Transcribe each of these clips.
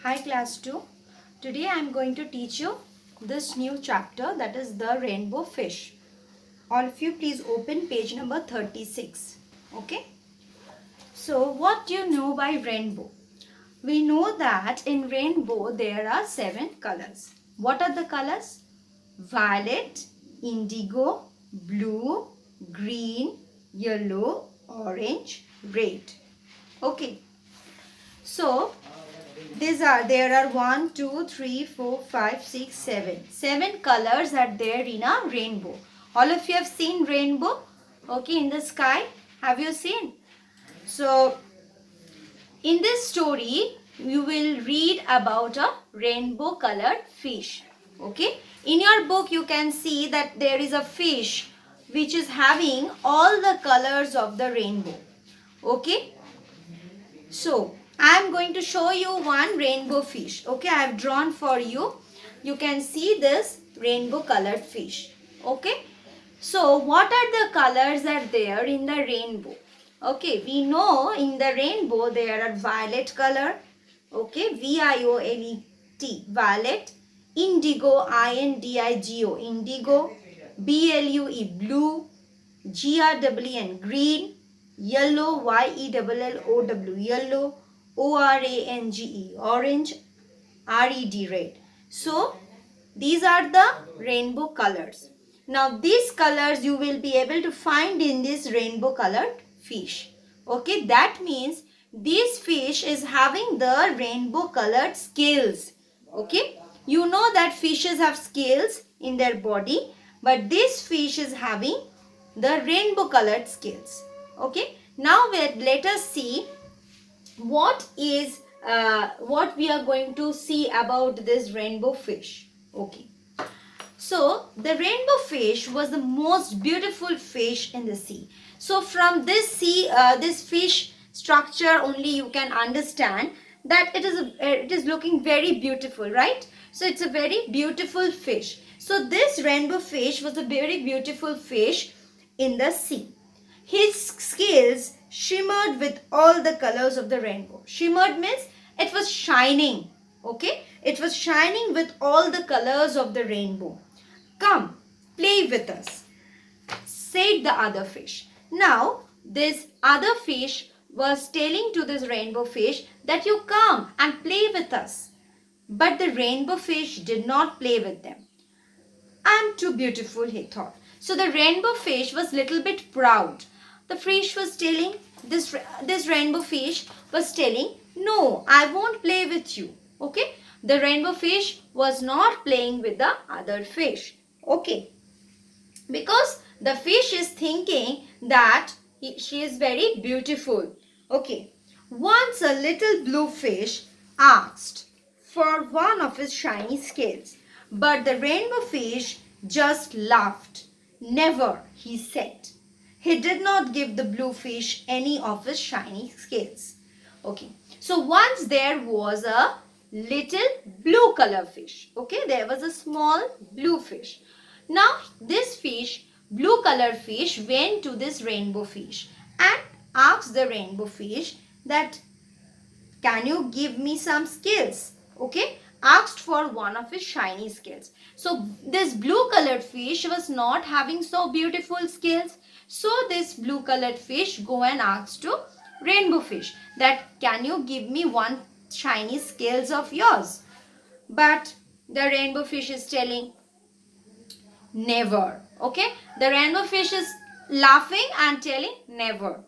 Hi class 2. Today I am going to teach you this new chapter, that is the rainbow fish. All of you please open page number 36. Okay. So what do you know by rainbow? We know that in rainbow there are 7 colors. What are the colors? Violet, indigo, blue, green, yellow, orange, red. Okay. So there are 1, 2, 3, 4, 5, 6, 7. 7 colors are there in a rainbow. All of you have seen rainbow? Okay, in the sky. Have you seen? So, in this story, you will read about a rainbow colored fish. Okay. In your book, you can see that there is a fish which is having all the colors of the rainbow. Okay. So, I am going to show you one rainbow fish. Okay, I have drawn for you. You can see this rainbow colored fish. Okay. So, what are the colors are there in the rainbow? Okay, we know in the rainbow there are violet color. Okay, V-I-O-L-E-T, violet. Indigo, I-N-D-I-G-O, indigo. B-L-U-E, blue. G-R-E-N, green. Yellow, Y-E-L-L-O-W, yellow. O-R-A-N-G-E, orange. R-E-D, red. So, these are the rainbow colors. Now, these colors you will be able to find in this rainbow colored fish. Okay, that means this fish is having the rainbow colored scales. Okay, you know that fishes have scales in their body, but this fish is having the rainbow colored scales. Okay, now let us see what we are going to see about this rainbow fish. Okay, so the rainbow fish was the most beautiful fish in the sea. So from this this fish structure only you can understand that it is looking very beautiful, right? So it's a very beautiful fish. So this rainbow fish was a very beautiful fish in the sea. His scales shimmered with all the colors of the rainbow. Shimmered means it was shining. Okay? It was shining with all the colors of the rainbow. Come, play with us, said the other fish. Now, this other fish was telling to this rainbow fish that you come and play with us. But the rainbow fish did not play with them. I'm too beautiful, he thought. So the rainbow fish was little bit proud. The fish was telling, this rainbow fish was telling, no, I won't play with you. Okay. The rainbow fish was not playing with the other fish. Okay. Because the fish is thinking that she is very beautiful. Okay. Once a little blue fish asked for one of his shiny scales. But the rainbow fish just laughed. Never, he said. He did not give the blue fish any of his shiny scales. Okay. So once there was a little blue color fish. Okay. There was a small blue fish. Now this fish, blue color fish, went to this rainbow fish and asked the rainbow fish that, can you give me some scales? Okay. Asked for one of his shiny scales. So this blue colored fish was not having so beautiful scales. So this blue colored fish go and asked to rainbow fish that, can you give me one shiny scales of yours? But the rainbow fish is telling, never. Okay. The rainbow fish is laughing and telling never.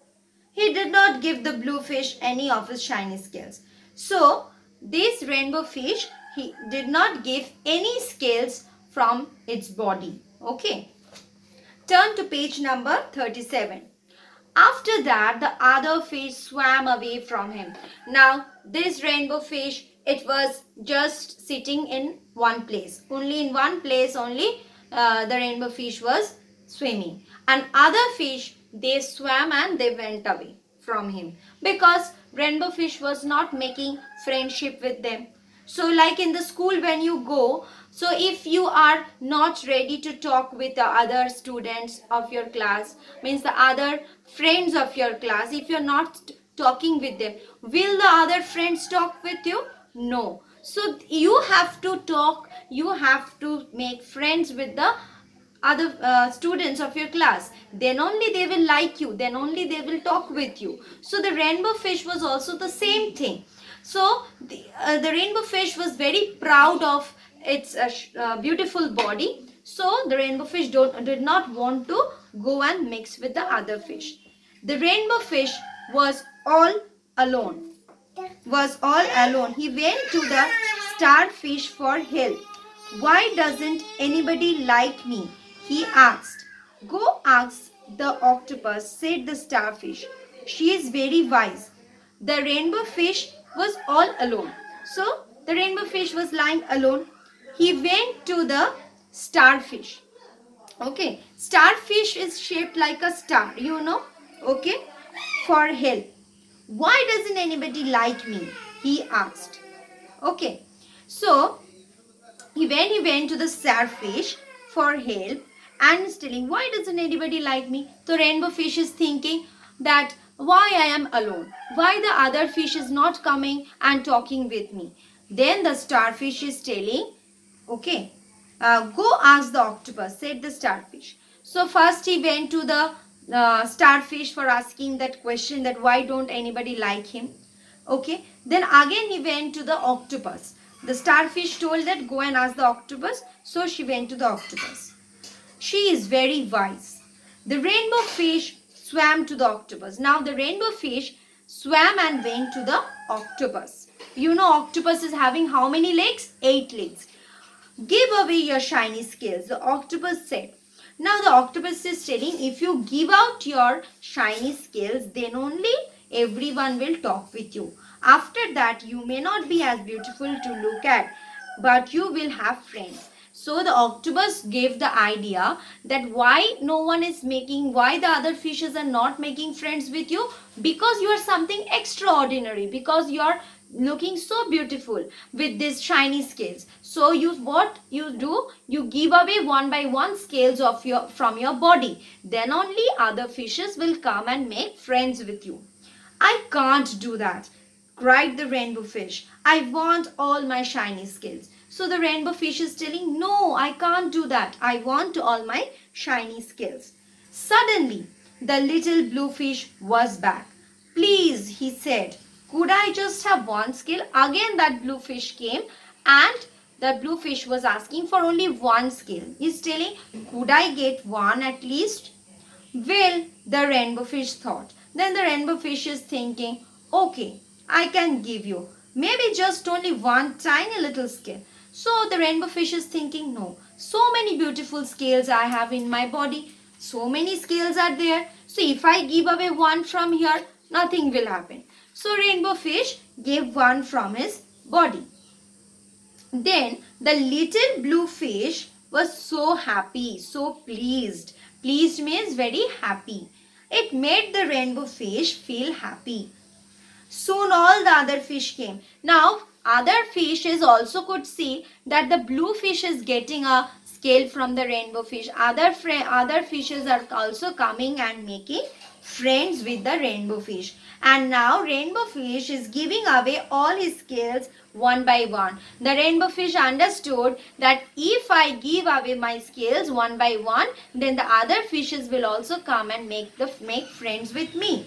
He did not give the blue fish any of his shiny scales. So this rainbow fish, he did not give any scales from its body. Okay. Turn to page number 37. After that, the other fish swam away from him. Now, this rainbow fish, it was just sitting in one place. Only in one place only the rainbow fish was swimming. And other fish, they swam and they went away from him. Because rainbow fish was not making friendship with them. So like in the school when you go, so if you are not ready to talk with the other students of your class, means the other friends of your class, if you're not talking with them, will the other friends talk with you? No. So you have to talk, you have to make friends with the other students of your class. Then only they will like you, then only they will talk with you. So the rainbow fish was also the same thing. So the rainbow fish was very proud of its beautiful body. So the rainbow fish did not want to go and mix with the other fish. The rainbow fish was all alone. He went to the starfish for help. Why doesn't anybody like me? He asked. Go ask the octopus, said the starfish. She is very wise. The rainbow fish was all alone. So the rainbow fish was lying alone. He went to the starfish. Okay, starfish is shaped like a star, you know. Okay, for help. Why doesn't anybody like me? He asked. Okay, so when he went to the starfish for help and is telling, why doesn't anybody like me? The rainbow fish is thinking that why I am alone, why the other fish is not coming and talking with me. Then the starfish is telling, okay, go ask the octopus, said the starfish. So first he went to the starfish for asking that question, that why don't anybody like him. Okay, then again he went to the octopus. The starfish told that go and ask the octopus. So she went to the octopus. She is very wise. The rainbow fish swam to the octopus. Now the rainbow fish swam and went to the octopus. You know octopus is having how many legs? 8 legs. Give away your shiny scales, the octopus said. Now the octopus is telling, if you give out your shiny scales, then only everyone will talk with you. After that, you may not be as beautiful to look at, but you will have friends. So the octopus gave the idea that why the other fishes are not making friends with you, because you are something extraordinary, because you are looking so beautiful with these shiny scales. So what you do, you give away one by one scales from your body. Then only other fishes will come and make friends with you. I can't do that, cried the rainbow fish. I want all my shiny scales. So the rainbow fish is telling, no, I can't do that. I want all my shiny scales. Suddenly, the little blue fish was back. Please, he said, could I just have one scale? Again that blue fish came, and the blue fish was asking for only one scale. He's telling, could I get one at least? Well, the rainbow fish thought. Then the rainbow fish is thinking, okay, I can give you maybe just only one tiny little scale. So the rainbow fish is thinking, no, so many beautiful scales I have in my body. So many scales are there. So if I give away one from here, nothing will happen. So rainbow fish gave one from his body. Then the little blue fish was so happy, so pleased. Pleased means very happy. It made the rainbow fish feel happy. Soon all the other fish came. Now other fishes also could see that the blue fish is getting a scale from the rainbow fish. Other fishes are also coming and making friends with the rainbow fish. And now rainbow fish is giving away all his scales one by one. The rainbow fish understood that if I give away my scales one by one, then the other fishes will also come and make friends with me.